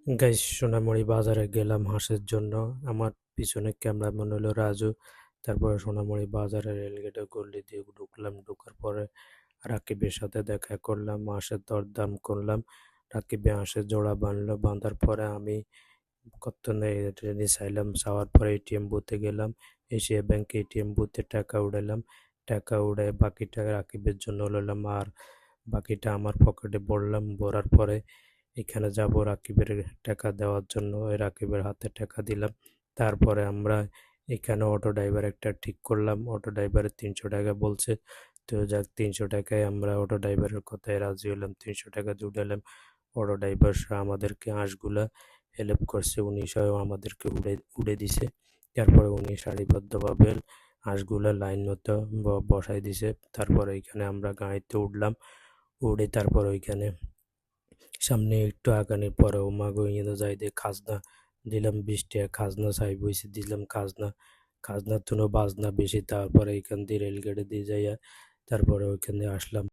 Guys Sonaimuri বাজারে গেলাম হাঁসের জন্য। আমার পিছনে ক্যামেরা মনে হলো রাজু। তারপরে সোনামুড়ি বাজারে রেলগেটে গলি দিয়ে ঢুকলাম। ঢোকার পরে রাকিবের সাথে দেখা করলাম, হাঁসের দরদাম করলাম। রাকিবে হাঁসের জোড়া বাঁধলো। বাঁধার পরে আমি কত ট্রেনে চাইলাম, চাওয়ার পরে এটিএম বুথে গেলাম। এশিয়া ব্যাংক এটিএম বুথে টাকা উঠালাম। টাকা উড়ে বাকিটা রাকিবের জন্য লইলাম, আর বাকিটা আমার পকেটে ভরলাম। ভরার পরে এখানে যাব রাকিবের টাকা দেওয়ার জন্য। ওই রাকিবের হাতে টাকা দিলাম। তারপরে আমরা এখানে অটো ড্রাইভার একটা ঠিক করলাম। অটো ড্রাইভারের 300 টাকা বলছে। তো যাক, 300 টাকায় আমরা অটো ড্রাইভারের কথায় রাজি হলাম। 300 টাকা দিয়ে উঠালাম। অটো ড্রাইভার আমাদেরকে হাঁসগুলা হেল্প করছে, উনি সহ আমাদেরকে উড়ে দিছে। তারপরে উনি সারিবদ্ধভাবে হাঁসগুলা লাইন মতো বসাই দিছে। তারপরে এখানে আমরা গাড়িতে উঠলাম। উড়ে তারপর ওইখানে সামনে একটু আগানোর পরে ওমাগো ইয়ে যাই দিয়ে খাজনা দিলাম। 20 টাকা খাজনা চাই বইছে, দিলাম খাজনা। খাজনার জন্য বাজনা বেশি। তারপরে এখান দিয়ে রেলগেটে দিয়ে যাইয়া তারপরে ওইখান দিয়ে আসলাম।